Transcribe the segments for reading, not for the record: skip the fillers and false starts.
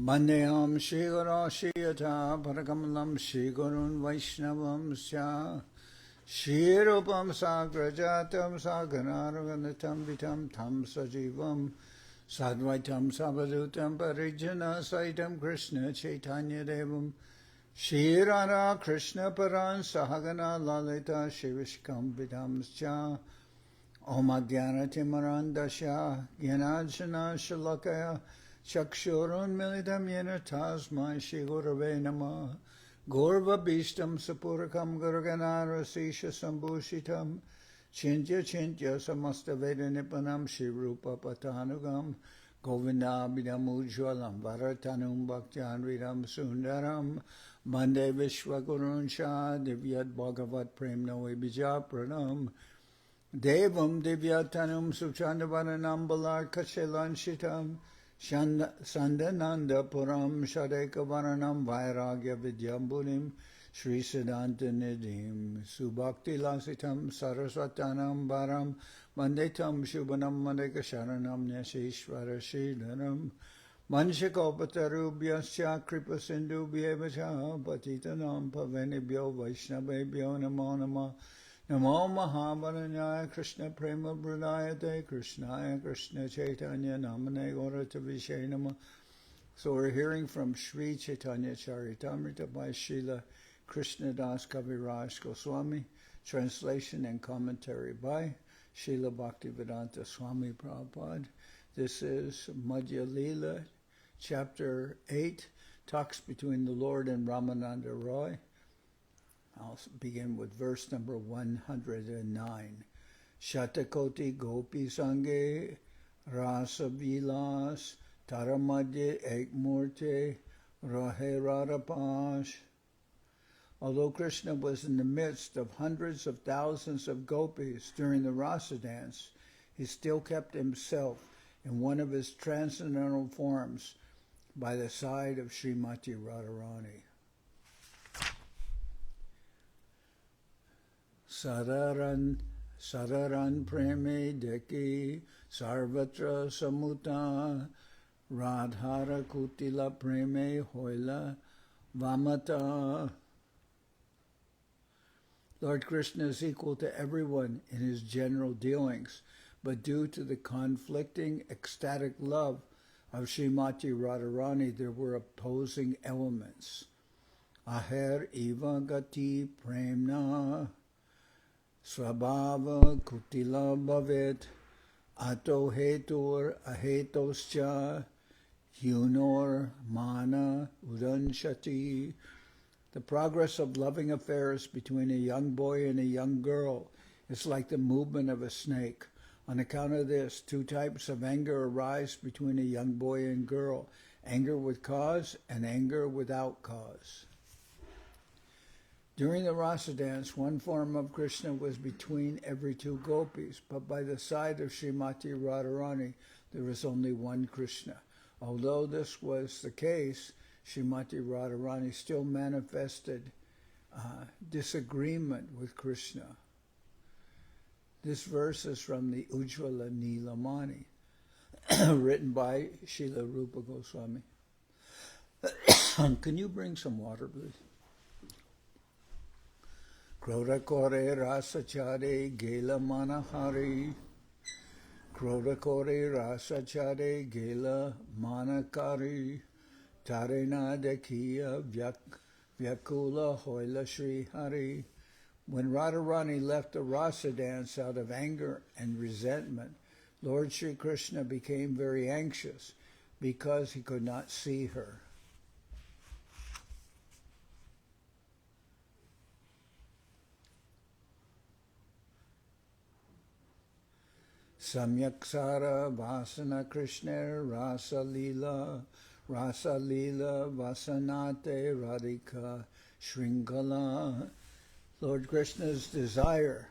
Bandeham Shri Guru Shri Yata Parakamalam Shri Gurun Vaishnavam Sya Shri Rupam Sagrajatam Saganaraganatam Vitam Tam Sajivam Sadvaitam Sabadutam Parijana Saitam Krishna Chaitanya Devam Shri Radha Krishna Paran Sahagana Lalita Shivishkam Vidam Sya Om Adhyana Timarandasya Gyanajana Shalakaya Chakshurun Militam Yena Tasmai Shri Gurave Namah Gorva Bishtam Sapurakam Gurganara Sisha Sambhushitam Chintya Chintya Samasta Veda Nipanam Shri Rupa Patanugam Govinda Bidam Ujwalam Varatanum Bhaktyanvidam Sundaram Bande Vishwagurun Shah Divyat Bhagavat Premno Bija Pranam Devam Divyatanum Suchandavaranam Balar Kashilanshitam Sandananda Puram Shadeka Varanam Vairagya Vidyambunim Sri Siddhanta Nidhim Subhakti Lasitam Saraswatanam Baram Mandetam Shubhanam Madeka Sharanam Nyashishvara Shridharam Manshikopatarubhyasya Kripa Sindhubhyevacha Patitanam Pavenibhyo Vaishnavebhyo Namo Namah Namo Mahavaranyaya Krishna Prema Brudayate Krishnaya Krishna Chaitanya Namane Gaurata Vishay Namah. So we're hearing from Sri Chaitanya Charitamrita by Srila Krishnadas Kaviraj Goswami, translation and commentary by Srila Bhaktivedanta Swami Prabhupad. This is Madhya-lila, chapter 8, talks between the Lord and Ramananda Raya. I'll begin with verse number 109. Shatakoti gopi sange rasa vilas taramadye ekmurte rahe rarapash. Although Krishna was in the midst of hundreds of thousands of gopis during the rasa dance, he still kept himself in one of his transcendental forms by the side of Srimati Radharani. Sararan preme deki sarvatra samuta radhara kutila preme hoila vamata. Lord Krishna is equal to everyone in his general dealings, but due to the conflicting ecstatic love of Srimati Radharani, there were opposing elements. Aher iva gati premna Swabhava kutila bhavet ato hetur ahetoscha yunor mana udanshati. The progress of loving affairs between a young boy and a young girl is like the movement of a snake. On account of this, two types of anger arise between a young boy and girl: anger with cause and anger without cause. During the rasa dance, one form of Krishna was between every two gopis, but by the side of Srimati Radharani, there was only one Krishna. Although this was the case, Srimati Radharani still manifested disagreement with Krishna. This verse is from the Ujjvala Nilamani, written by Srila Rupa Goswami. Can you bring some water, please? Krodha kore rasa chare gela manahari. Krodha kore rasa chare gela manakari. Tarena dekhiya vyakula hoila Sri Hari. When Radharani left the rasa dance out of anger and resentment, Lord Sri Krishna became very anxious because he could not see her. Samyaksara vasana Krishna rasa lila vasanate radhika shringala. Lord Krishna's desire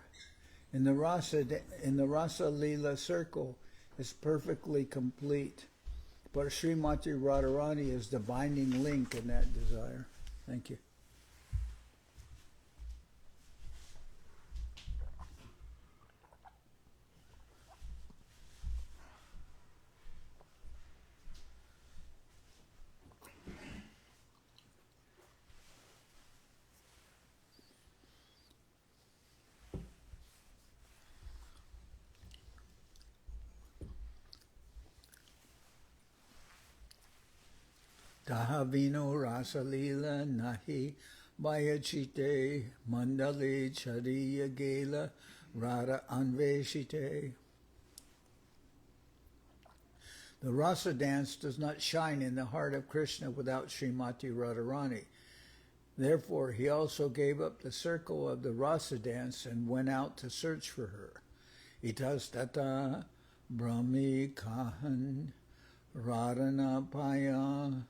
in the rasa lila circle is perfectly complete, but Srimati Radharani is the binding link in that desire. Thank you. Tahavino Rasalila Nahi Bayachite Mandale Chariya Gela Rara Anveshite. The rasa dance does not shine in the heart of Krishna without Srimati Radharani. Therefore, he also gave up the circle of the rasa dance and went out to search for her. Itas tata brahmi kahan radhana paya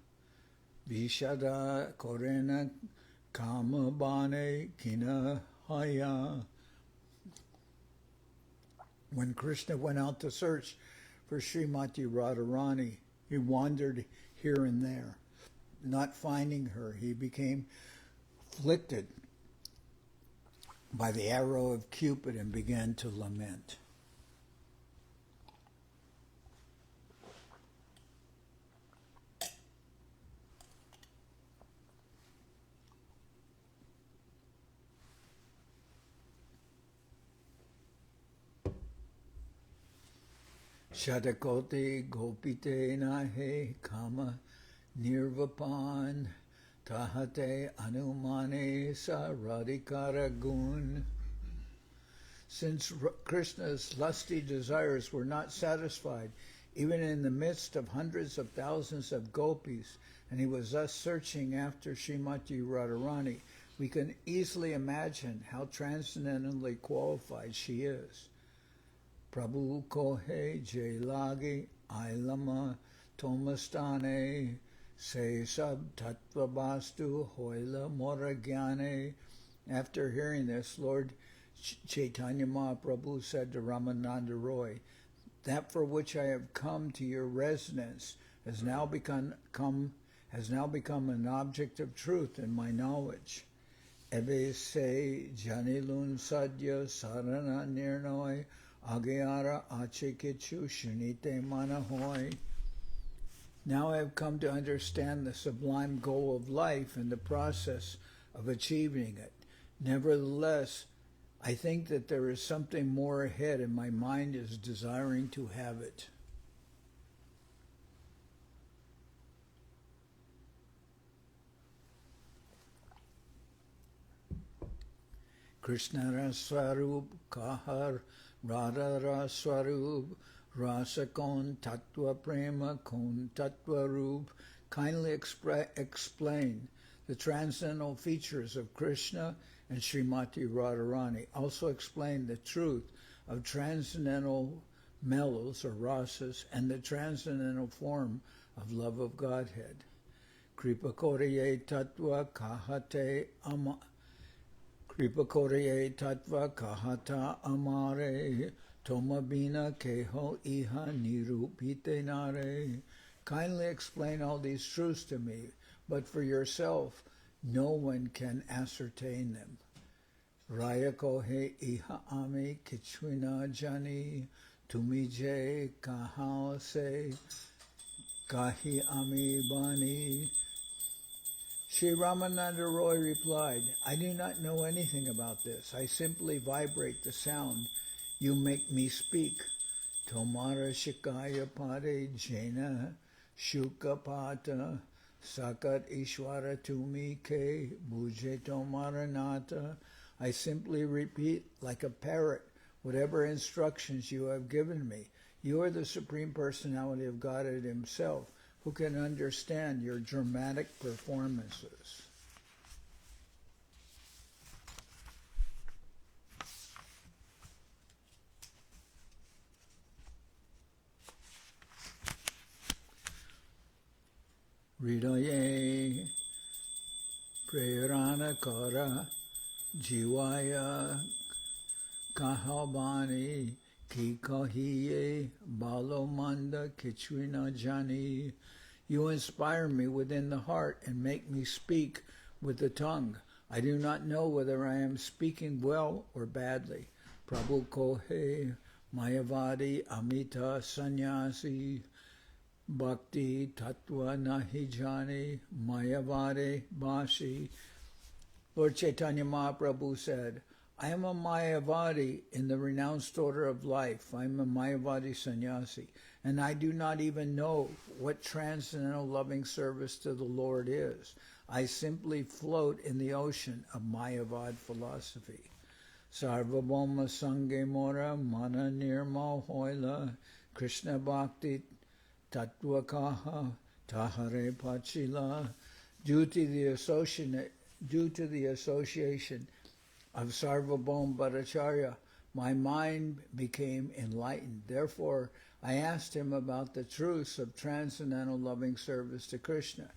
vishada korena kama bane kina haya. When Krishna went out to search for Srimati Radharani, he wandered here and there. Not finding her, he became afflicted by the arrow of Cupid and began to lament. Shatakote gopite nahe kama nirvapan tahate anumane sa radhikara gun. Since Krishna's lusty desires were not satisfied, even in the midst of hundreds of thousands of gopis, and he was thus searching after Srimati Radharani, we can easily imagine how transcendently qualified she is. Prabhu kohe jailagi ailama tomastane se sab tattva bastu hoila moragyane. After hearing this, Lord Chaitanya Mahaprabhu said to Ramananda Raya, "That for which I have come to your residence has now become an object of truth in my knowledge. Ebe se janilun sadya sarana nirnoy Agayara Achekichu Shunite Manahoy." Now I have come to understand the sublime goal of life and the process of achieving it. Nevertheless, I think that there is something more ahead, and my mind is desiring to have it. Krishna Raswarup Kahar Radha Raswarup Rasakon Tattva Prema Kon Tattva Rup. Kindly explain the transcendental features of Krishna and Srimati Radharani. Also explain the truth of transcendental mellows or rasas and the transcendental form of love of Godhead. Kripa Koriye Tattva Kahate Ama Kripa Koriye Tattva Kahata Amare Tomabina Keho Iha Nirupite Nare. Kindly explain all these truths to me, but for yourself no one can ascertain them. Raya Kohe Iha Ami Kichwina Jani Tumije Kahao Se Kahi Ami Bani. Sri Ramananda Raya replied, "I do not know anything about this. I simply vibrate the sound you make me speak. Tomara Shikaya Pade Jena Shukapata Sakat Ishwara Tumi Ke Buje Tomara Nata." I simply repeat like a parrot whatever instructions you have given me. You are the Supreme Personality of Godhead Himself, who can understand your dramatic performances. Hridaye Prerana Kara Jivaya Kahabani Ki Kahiye Balomanda Kichwina Jani. You inspire me within the heart and make me speak with the tongue. I do not know whether I am speaking well or badly. Prabhu Kohe Mayavadi Amita Sannyasi Bhakti Tattva Nahi Jani Mayavade Basi. Lord Chaitanya Mahaprabhu said, I am a Mayavadi in the renounced order of life. I am a Mayavadi sannyasi, and I do not even know what transcendental loving service to the Lord is. I simply float in the ocean of Mayavad philosophy. Sarvabhauma Sange Mora Mana Nirma Hoila Krishna Bhakti Tattvakaha Tahare Pachila. Due to the association of Sarvabhauma Bhattacharya, my mind became enlightened. Therefore, I asked him about the truths of transcendental loving service to Krishna.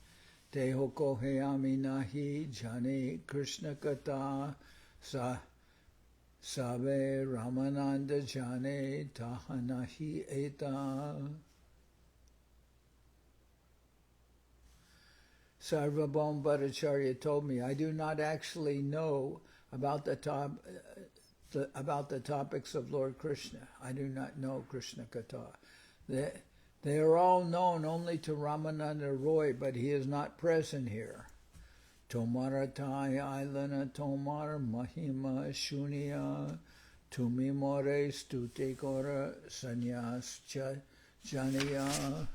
Teho koheyami nahi jane Krishna kata sabe Ramananda jane taha nahi eta. Sarvabhauma Bhattacharya told me, I do not actually know about the topics of Lord Krishna. I do not know Krishna Katha. They are all known only to Ramananda Roy, but he is not present here. Tomaratai Ailana Tomar Mahima Shunya Tumi More Stute Kora Sanyas Janiya.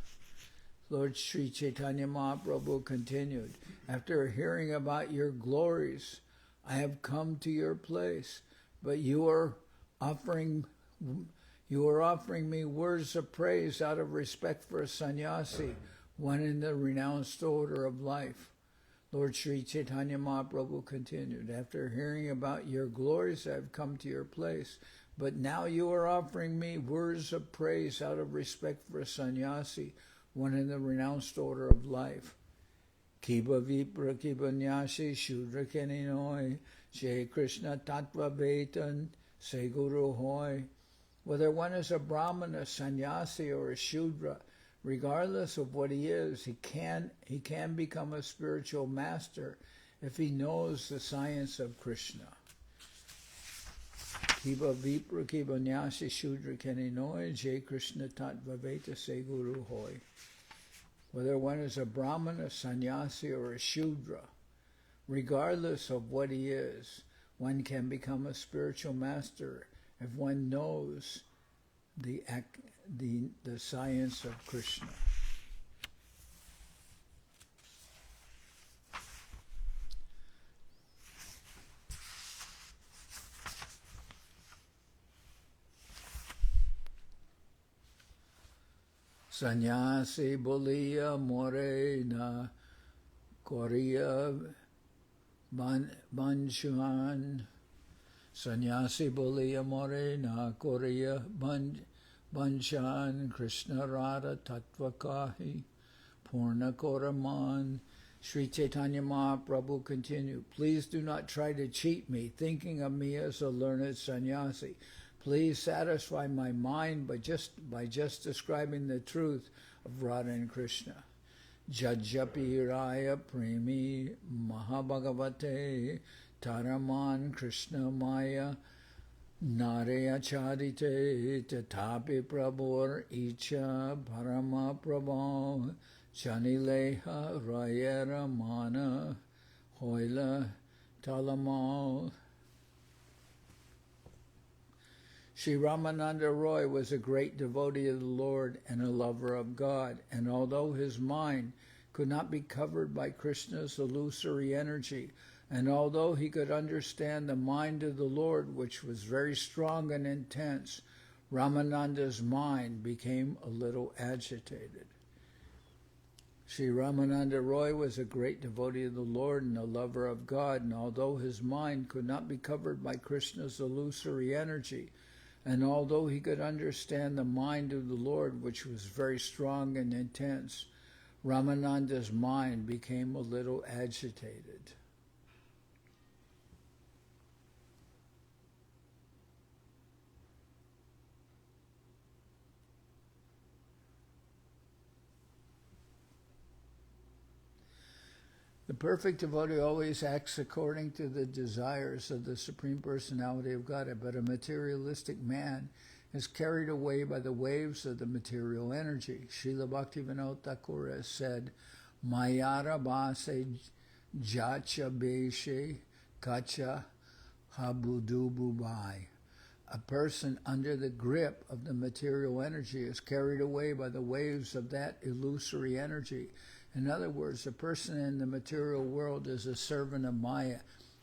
Lord Sri Chaitanya Mahaprabhu continued, after hearing about your glories, I have come to your place, but you are offering me words of praise out of respect for a sannyasi, one in the renounced order of life. Lord Sri Chaitanya Mahaprabhu continued, after hearing about your glories, I have come to your place, but now you are offering me words of praise out of respect for a sannyasi, one in the renounced order of life. Kiba vipra kiba nyashi shudra keninoi, Sri Krishna tattva vetan, se guru hoy. Whether one is a Brahmana, a sannyasi, or a Shudra, regardless of what he is, he can become a spiritual master if he knows the science of Krishna. Kiba vipra kiba nyashi shudra keninoi, Jai Krishna tattva veta se guru hoy. Whether one is a Brahmana, a sannyasi, or a Shudra, regardless of what he is, one can become a spiritual master if one knows the science of Krishna. Sannyasi Boliya Morena Korea Banshan. Sannyasi Boliya Morena Korea Banshan Krishna Radha Tattvakahi Purna Koraman. Sri Chaitanya Mahaprabhu continued, please do not try to cheat me, thinking of me as a learned sannyasi. Please satisfy my mind by just describing the truth of Radha and Krishna. Jajapi Raya Premi Mahabhagavate Taraman Krishna Maya Naraya Charite Tatapi Prabhur Icha Parama Prabhu Chanileha Rayera Mana Hoila Talamal. Sri Ramananda Roy was a great devotee of the Lord and a lover of God, and although his mind could not be covered by Krishna's illusory energy, and although he could understand the mind of the Lord, which was very strong and intense, Ramananda's mind became a little agitated. Sri Ramananda Roy was a great devotee of the Lord and a lover of God, and although his mind could not be covered by Krishna's illusory energy, and although he could understand the mind of the Lord, which was very strong and intense, Ramananda's mind became a little agitated. The perfect devotee always acts according to the desires of the Supreme Personality of Godhead, but a materialistic man is carried away by the waves of the material energy. Srila Bhaktivedanta Thakur has said, Mayara base jacha beshe kacha habudububai. A person under the grip of the material energy is carried away by the waves of that illusory energy. In other words, a person in the material world is a servant of Maya.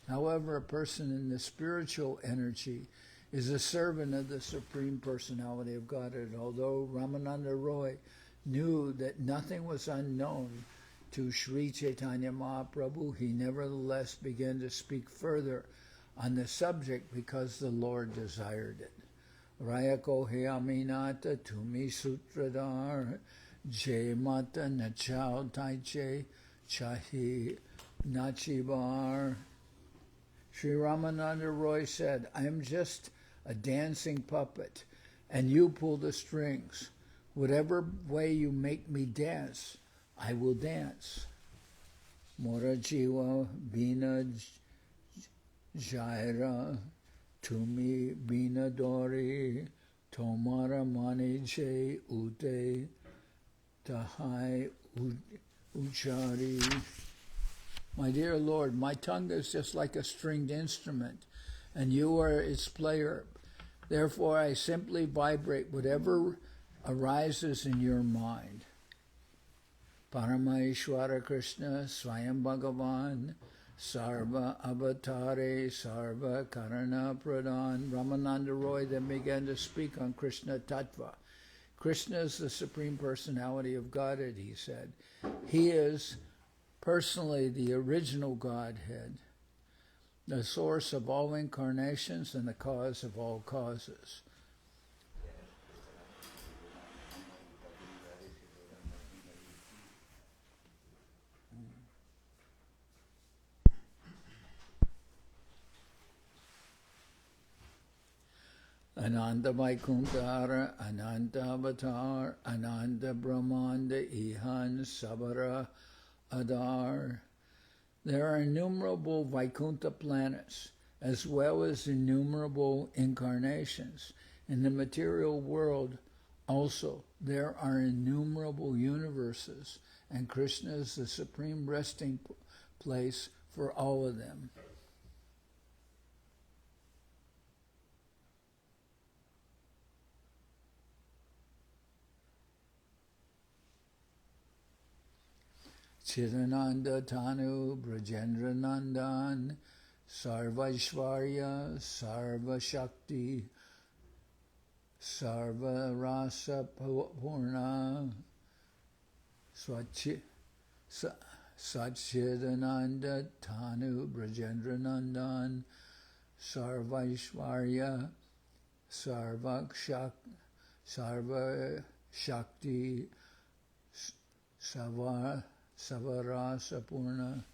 However, a person in the spiritual energy is a servant of the Supreme Personality of Godhead. Although Ramananda Raya knew that nothing was unknown to Sri Chaitanya Mahaprabhu, he nevertheless began to speak further on the subject because the Lord desired it. Raya ko he aminata tumi sutradar jay mata nachao taiche chahi nachibar. Sri Ramananda Raya said, I am just a dancing puppet, and you pull the strings. Whatever way you make me dance, I will dance. Mora jiva bina jaira tumi bina dori tomara mani jay ute tahai uchari. My dear Lord, my tongue is just like a stringed instrument, and you are its player. Therefore, I simply vibrate whatever arises in your mind. Paramaishwara Krishna Swayam Bhagavan Sarva Avatare Sarva Karana Pradhan. Ramananda Raya then began to speak on Krishna Tattva. Krishna is the Supreme Personality of Godhead, he said. He is personally the original Godhead, the source of all incarnations and the cause of all causes. Ananda Vaikuntara, Ananda Avatar, Ananda Brahmanda, Ihan, Sabara, Adar. There are innumerable Vaikuntha planets, as well as innumerable incarnations. In the material world, also, there are innumerable universes, and Krishna is the supreme resting place for all of them. Chidananda Tanu Brajendra Nandan Sarvaishvarya Sarva Shakti Sarva Rasa Purna Satchidananda Tanu Brajendra Nandan Sarvaishvarya Sarva Shakti Savarasa Purna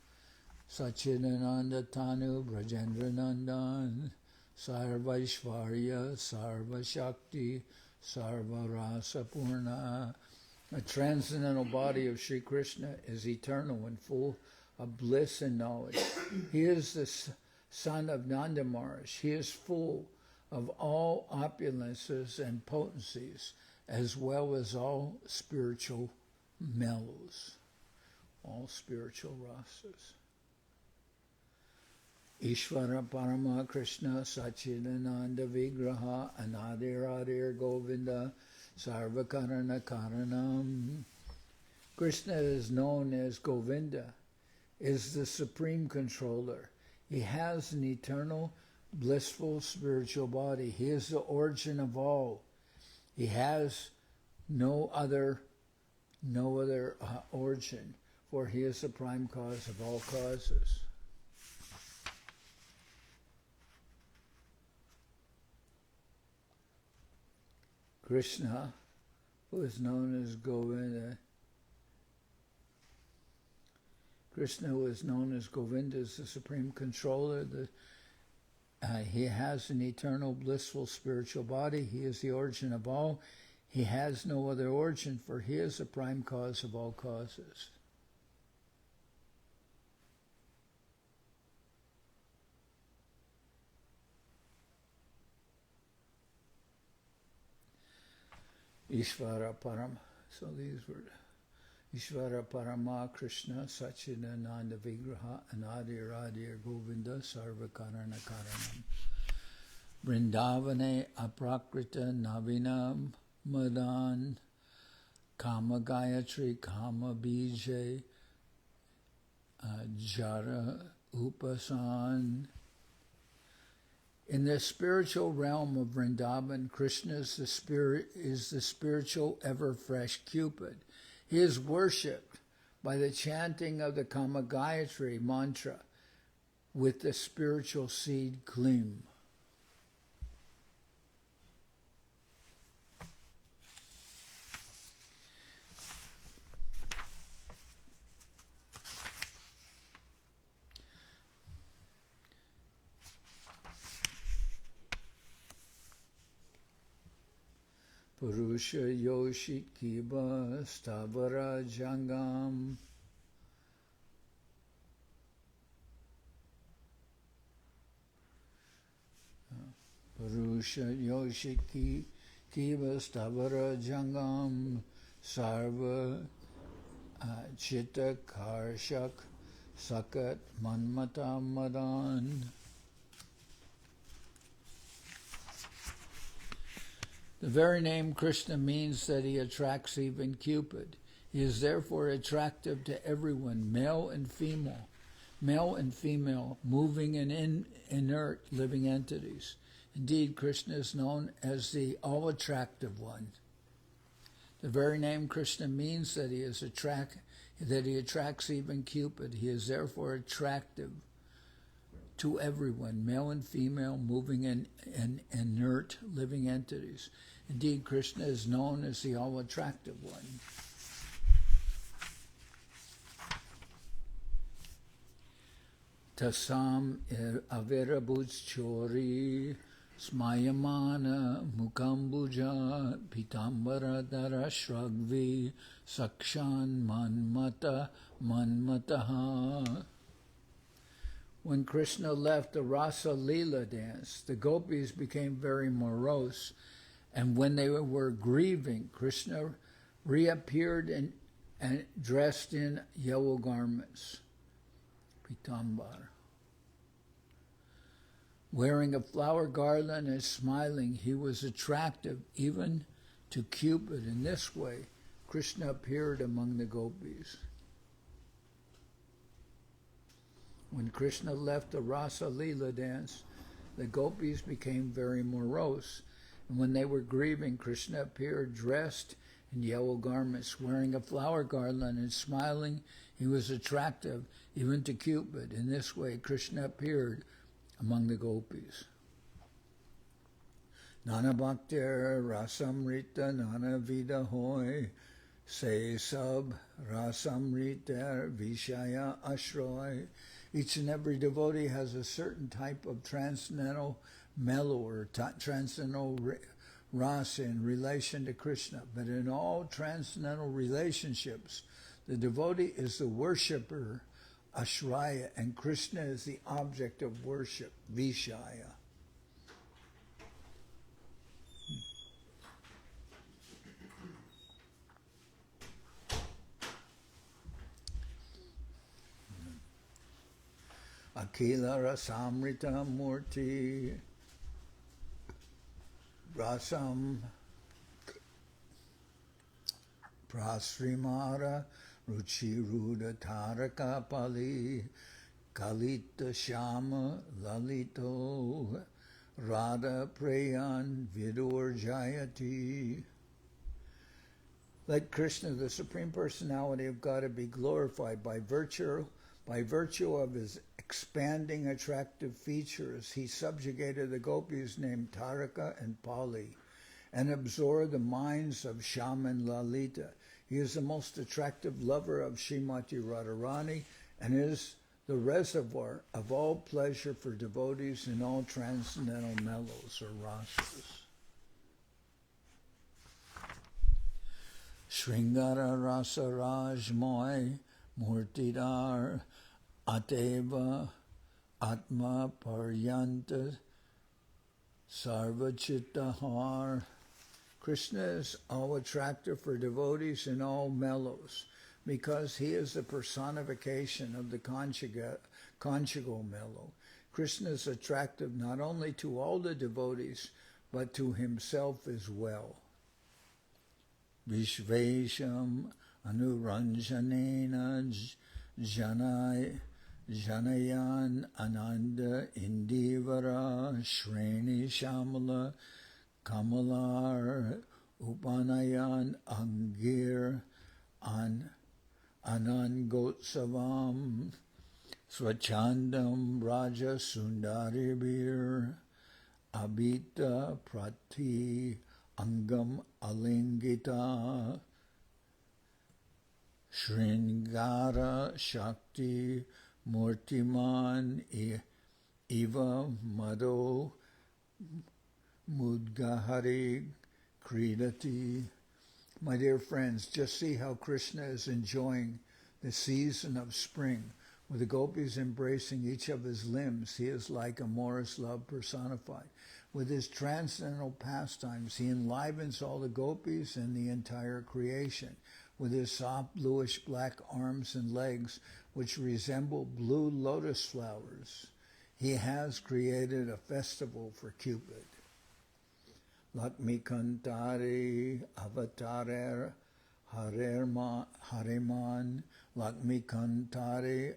Satchidananda Tanu Brajendra Nandan Sarvaishvarya Sarva Shakti Sarva Rasa Purna. The transcendental body of Sri Krishna is eternal and full of bliss and knowledge. He is the son of Nanda Maharaj. He is full of all opulences and potencies, as well as all spiritual mellows. All spiritual rasas. Ishvara Parama Krishna Satchidananda Vigraha Anadir Adir Govinda Sarvakarana Karanam. Krishna is known as Govinda, is the supreme controller. He has an eternal, blissful spiritual body. He is the origin of all. He has no other origin, for he is the prime cause of all causes. Krishna, who is known as Govinda, Krishna, who is known as Govinda, is the supreme controller. He has an eternal, blissful spiritual body. He is the origin of all. He has no other origin, for he is the prime cause of all causes. Ishvara Param. So these were Ishvara Parama Krishna Sachidananda Vigraha Anadiradir Govinda Sarvakarana Karanam Vrindavane Aprakrita Navinam Madan Kama Gayatri Kama Bijay Jara Upasan. In the spiritual realm of Vrindavan, Krishna is the spiritual ever-fresh Cupid. He is worshipped by the chanting of the Kama Gayatri mantra with the spiritual seed Klim. Purusha Yoshit Kiba Stavara Jangam Purusha Yoshit Kiba Stavara Jangam Sarva Chitta Karshak Sakat Manmata Madan. The very name Krishna means that he attracts even Cupid. He is therefore attractive to everyone, male and female, moving and inert living entities. Indeed, Krishna is known as the all-attractive one. The very name Krishna means that he attracts even Cupid. He is therefore attractive to everyone, male and female, moving and inert living entities. Indeed, Krishna is known as the all-attractive one. Tasam avirabhuts chori smayamana mukambuja pitambara dara shragvi sakshan manmataha. When Krishna left the Rasa-lila dance, the gopis became very morose, and when they were grieving, Krishna reappeared and dressed in yellow garments, pitambar. Wearing a flower garland and smiling, he was attractive even to Cupid. In this way, Krishna appeared among the gopis. When Krishna left the Rasa-lila dance, the gopis became very morose, and when they were grieving, Krishna appeared dressed in yellow garments, wearing a flower garland and smiling. He was attractive even to Cupid. In this way, Krishna appeared among the gopis. Nana bhaktir rasamrita nana vida hoy, se sab rasamrita vishaya ashroy. Each and every devotee has a certain type of transcendental mellow or transcendental rasa in relation to Krishna. But in all transcendental relationships, the devotee is the worshipper, ashraya, and Krishna is the object of worship, vishaya. Akila rasamrita murti rasam prasrimara ruchi ruda taraka pali kalita shama lalito radha prayan vidur jayati. Let Krishna, the Supreme Personality of God, be glorified by virtue of his expanding attractive features. He subjugated the gopis named Taraka and Pali and absorbed the minds of Shama and Lalita. He is the most attractive lover of Srimati Radharani and is the reservoir of all pleasure for devotees in all transcendental mellows or rasas. Shringara rasa rajmoy murtidar Ateva Atma Paryanta Sarvachittahar. Krishna is all attractive for devotees in all mellows, because he is the personification of the conjugal mellow. Krishna is attractive not only to all the devotees, but to himself as well. Vishvesham anuranjanena janayan ananda indivara shreni shamala kamalar upanayan angir anangotsavam swachandam raja sundaribir abita prati angam alingita Shringara Shakti Murtiman Eva Madho Mudgahari Kridati. My dear friends, just see how Krishna is enjoying the season of spring. With the gopis embracing each of his limbs, he is like amorous love personified. With his transcendental pastimes, he enlivens all the gopis and the entire creation. With his soft bluish-black arms and legs, which resemble blue lotus flowers, he has created a festival for Cupid. Lakmi Kantari Avatarer Hareman, Lakmi Kantari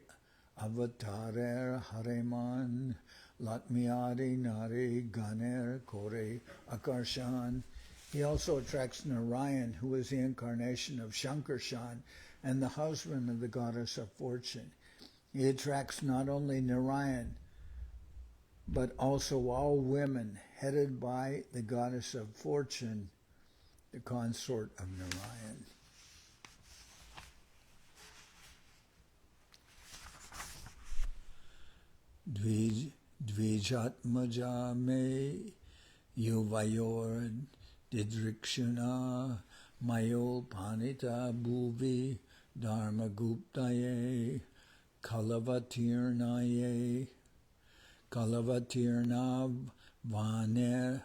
Avatarer Hareman, Lakmi Adi Nari Ganer Kore Akarshan. He also attracts Narayan, who is the incarnation of Shankarshan and the husband of the goddess of fortune. He attracts not only Narayan, but also all women, headed by the goddess of fortune, the consort of Narayan. Dvijatmaja me yuvayor Didrikshuna Mayol Panita Bhuvi Dharma Guptaye Kalavatirnaye Kalavatirnav Vavner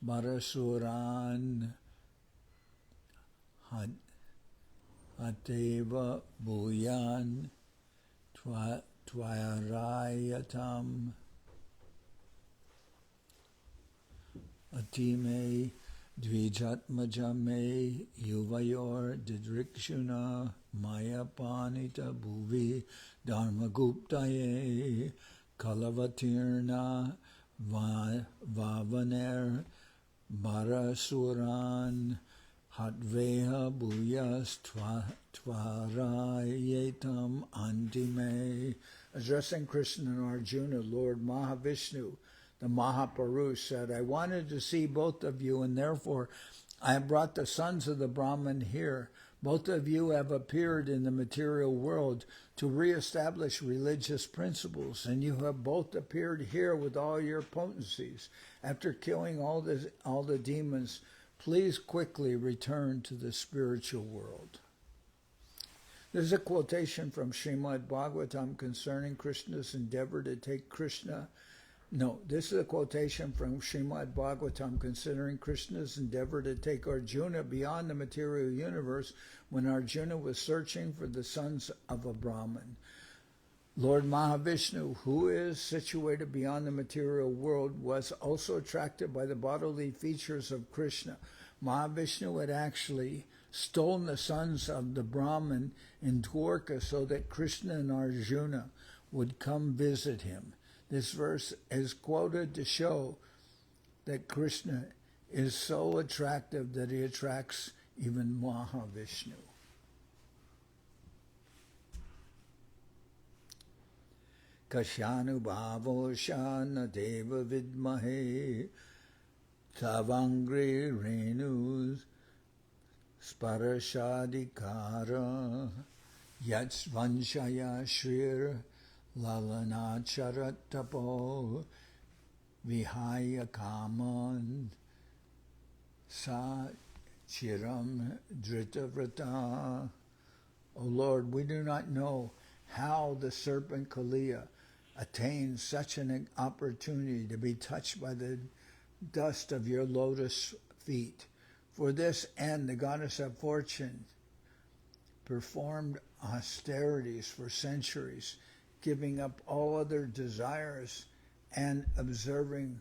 Barasuran Ateva Bhuyan Twarayatam Atime Dvijatmajame Yuvayor Didrikshuna Mayapanita Bhuvi Dharmaguptaye Kalavatirna Vavaner Barasuran Hatveha Bhuyas Twarayetam Antime. Addressing Krishna and Arjuna, Lord Mahavishnu, the Mahapurush, said, I wanted to see both of you, and therefore I have brought the sons of the Brahman here. Both of you have appeared in the material world to reestablish religious principles, and you have both appeared here with all your potencies. After killing all the demons, please quickly return to the spiritual world. This is a quotation from Srimad Bhagavatam concerning Krishna's endeavor to take Krishna. No, this is a quotation from Srimad Bhagavatam considering Krishna's endeavor to take Arjuna beyond the material universe when Arjuna was searching for the sons of a Brahman. Lord Mahavishnu, who is situated beyond the material world, was also attracted by the bodily features of Krishna. Mahavishnu had actually stolen the sons of the Brahman in Dwarka so that Krishna and Arjuna would come visit him. This verse is quoted to show that Krishna is so attractive that he attracts even Mahavishnu. Kashanubhavo shana deva vidmahe tavangri renus sparashadikara yatsvanshaya shrir lalanacharat-tapo vihaya kaman sa chiram dritavrata. O Lord, we do not know how the serpent Kaliya attained such an opportunity to be touched by the dust of your lotus feet. For this end, the goddess of fortune performed austerities for centuries, giving up all other desires and observing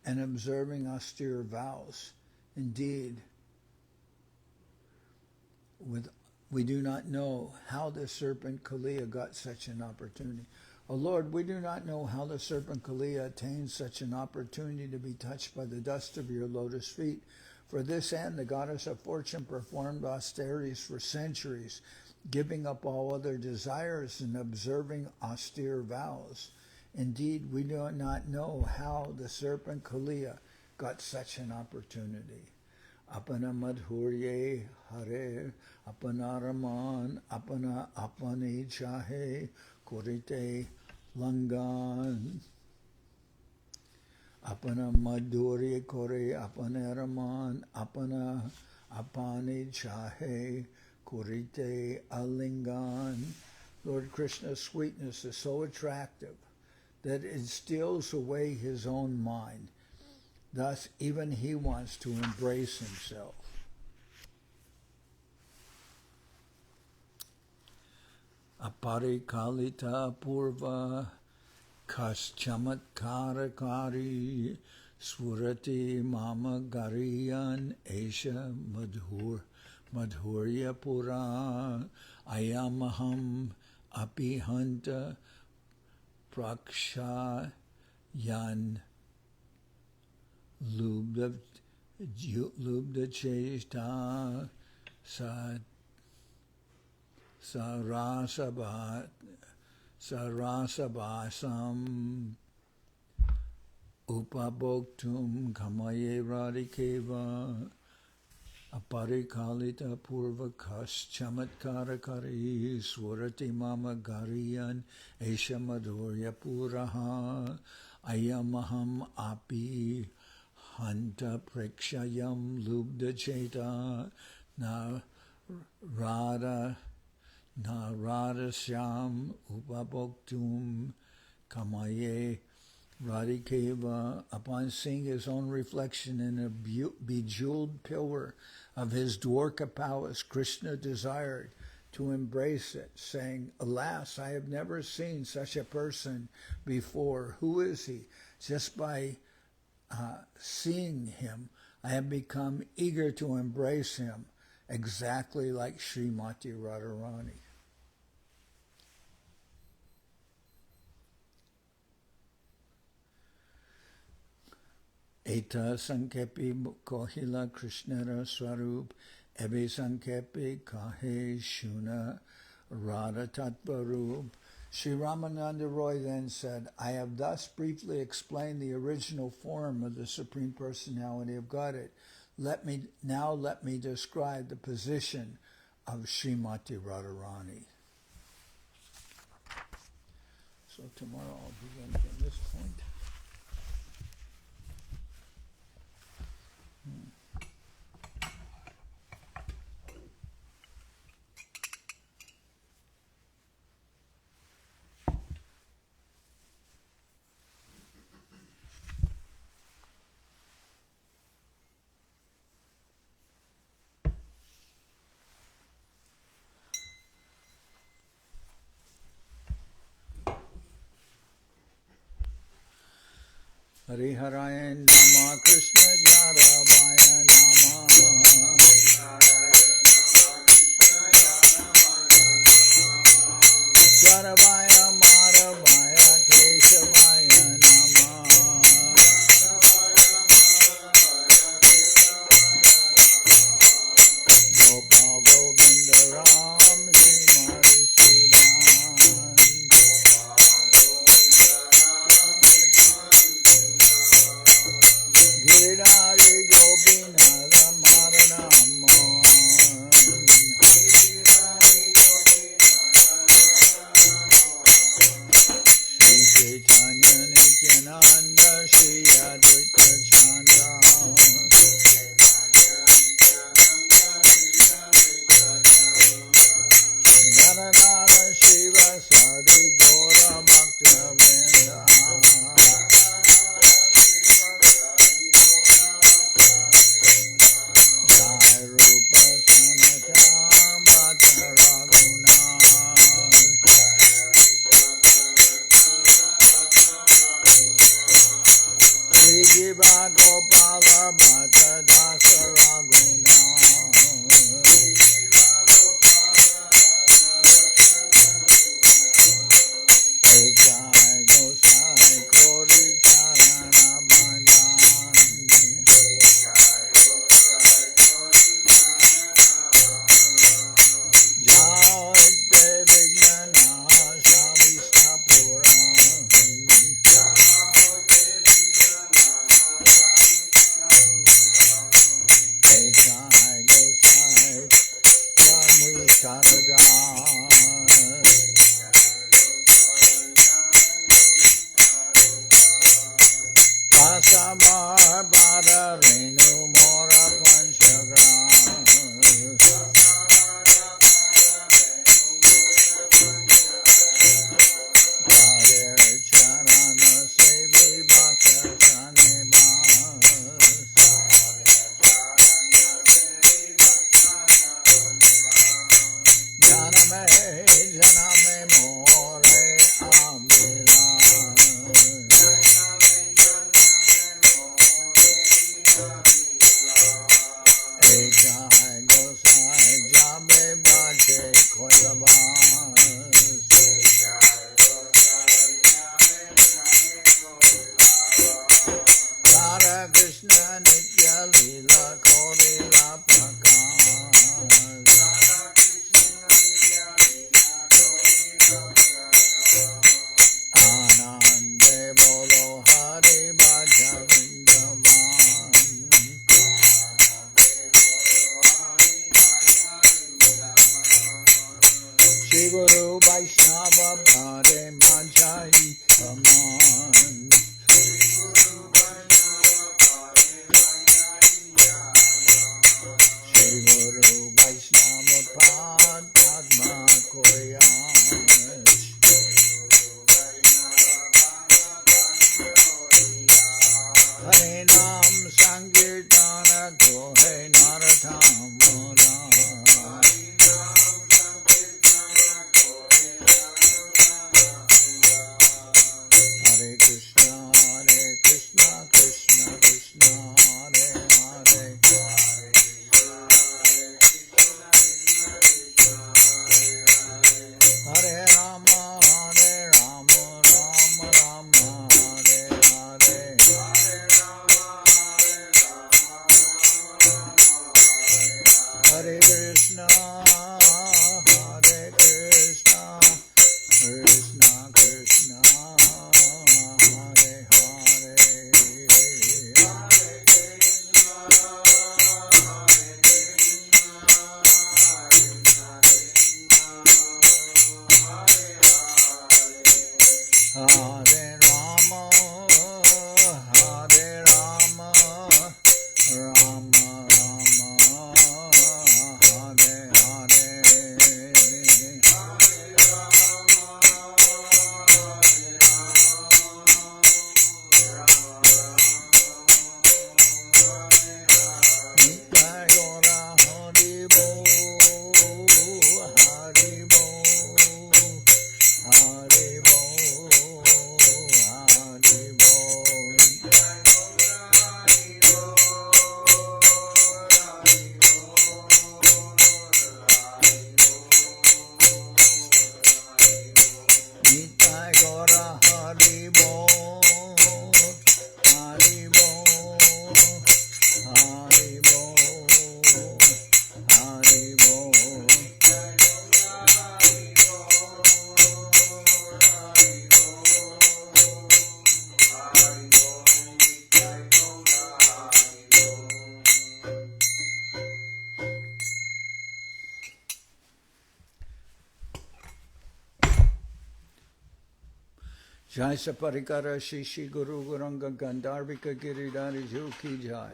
austere vows. Indeed, we do not know how the serpent Kaliya got such an opportunity. O Lord, we do not know how the serpent Kaliya attained such an opportunity to be touched by the dust of your lotus feet. For this end, the goddess of fortune performed austerities for centuries, giving up all other desires and observing austere vows. Indeed, we do not know how the serpent Kaliya got such an opportunity. Apana madhurye hare, apana raman, apana apani chahe, kurite langan. Apana madhurye kore, apana raman, apana apani chahe, kurite alingan. Lord Krishna's sweetness is so attractive that it steals away his own mind. Thus, even he wants to embrace himself. Aparikalita purva kaschamatkari swurati mama gariyan esha madhurya pura ayamaham apihanta prakshayan lubda cheshta sarasabhasam upabhoktum kamaye radikeva aparikalita purvakas chamatkarakari swarati mama gariyan esha madhurya puraha ayamaham api hanta prekshayam lubda cheta na rada syam upabhoktum kamaye radikeva. Upon seeing his own reflection in a bejeweled pillar of his Dwarka palace, Krishna desired to embrace it, saying, "Alas, I have never seen such a person before. Who is he?" Just by seeing him, I have become eager to embrace him, exactly like Srimati Radharani. Eta sankepi kohila Krishnara swarup, ebe sankepi kahe shuna radha tatvarup. Sri Ramananda Raya then said, I have thus briefly explained the original form of the Supreme Personality of Godhead. Let me describe the position of Srimati Radharani. So tomorrow I'll begin from this point. Hare Haraya Nama Krishna Jaravaya Nama Jaravaya Maravaya Keshavaya Nama Gopal Govinda Ram Srimati Sudan Giridhari Gopinatha Maranamon Jai Gosai Jabe Bache Koilabas Radha Krishna Nitya Lila Korila Prakas Anande Bolo Hari Bhaja Vrindavan Shri Guru Vaishnava Bhare Majai Pavan Shri Guru Vaishnava Pad Padma Koyash Hare Nam Sankirtana Kohe Naratam Mula Hare Krishna Krishna Krishna Hare Hare Hare Rama Rama Rama Hare Hare Hare Krishna Krishna Krishna Hare Hare Hare Rama Rama Rama Hare Hare Nitai Gora Hari Bo Hari Bo Hari Bo Hari Bo Nitai Gora Hari Bo Hari Bo Hari Bo Hari Bo Jai Saparikara Shishi Guru Guranga Gandharvika Giridhari Juki Jai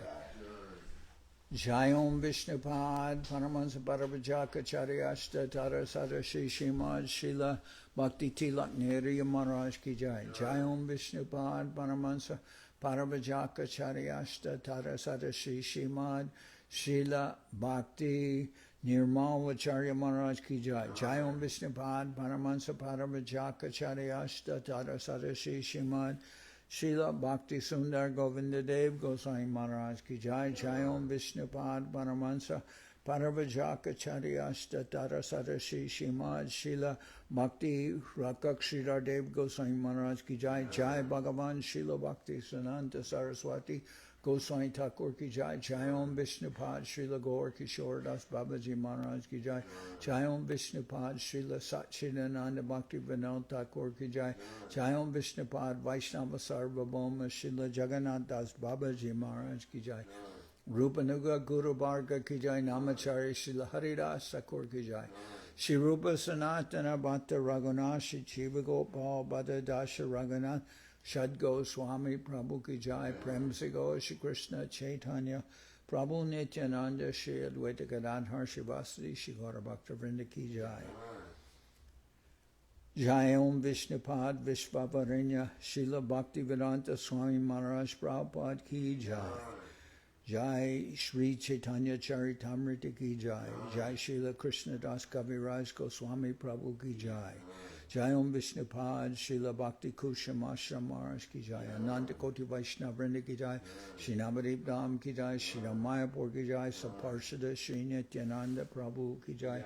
Jai Om Vishnupad Paramahansa Parabhajaka Charyashta Tara Sada Shishimad Srila Bhakti Tilak Neri Maharaj Ki Jai Jai Om Vishnupad Paramahansa Parabhajaka Charyashta Tara Sada Shishimad Srila Bhakti Nirmalacharya Maharaj Ki Jai Jai Om Vishnupad Paramahansa Parabhajaka Charyashta Tara Sada Shishimad Srila Bhakti Sundar Govinda Dev Goswami Maharaj Ki Jai Jai Om Vishnupad Paramahansa Parabhajaka Charyashta Tara Sada Shishimad Srila Bhakti Rakakshira Dev Goswami Maharaj Ki Jai Jai Bhagavan Srila Bhakti Sananta Saraswati Goswami Thakur Ki Jai Jai Om Vishnupad Srila Gaur Kishore Das Babaji Maharaj Ki Jai Jai Om Vishnupad Srila Satchidananda Bhaktivedanta Thakur Ki Jai Jai Om Vishnupad Vaishnava Sarvabhauma Srila Jagannath Das Babaji Maharaj Ki Jai Rupanuga Guru Bharga Ki Jai Namachari Srila Haridas Thakur Ki Jai Shri Rupa Sanatana Bhatta Raghunath Shri Jiva Gopal Bhatta Dasha Raghunath Shad Goswami Prabhu Ki Jai Prem Se Go Shri Krishna Chaitanya Prabhu Nityananda Shri Advaita Gadadhar Shivasadi Shri Gaura Bhaktivinoda Ki Jai Jai Om Vishnupad Vishvavarinya Srila Bhaktivedanta Swami Maharaj Prabhupad Ki Jai Jai Sri Chaitanya Charitamrita Ki Jai Jai Srila Krishnadas Kaviraj Goswami Prabhu Ki Jai Jai Om Vishnupad, Srila Bhakti Kusham Ashram Maharaj ki jai, Ananta Koti Vaishnava Vrinda ki jai, Shri Navadip Dham ki jai, Shri Mayapur ki jai, Saparshada Shri Nityananda Prabhu ki jai,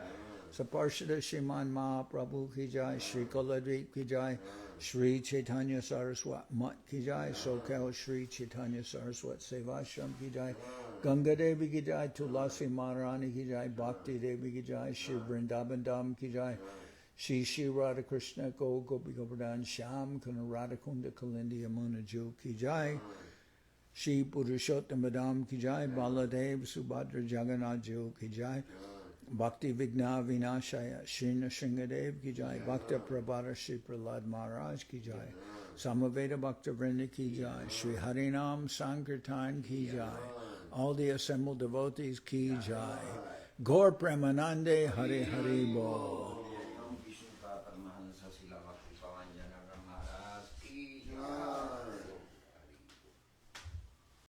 Saparshada Shriman Mahaprabhu ki jai, Shri Kaladvip ki jai, Sri Chaitanya Saraswat Mat ki jai, Soquel Sri Chaitanya Saraswat Seva Ashram ki jai, Ganga Devi ki jai, Tulasi Maharani ki jai, Bhakti Devi ki jai, Shri Vrindavan Dham ki jai, Shri Radha Krishna Go Gopi Govardhan Sham Kana Radha Kunda Kalindi Yamuna Jo ki jai, Shri Purushottam Madam ki jai, Baladev Subhadra Jagannath Jo ki jai, Bhakti Vigna Vinashaya Shri Nrsingadev ki jai, Bhakta Prabhara Shri Prahlad Maharaj ki jai, Samaveda Bhakta Vrinda ki jai, Shri Harinam Sankirtan ki jai, all the assembled devotees ki jai, Gaur Premanande Hare Hare Bol.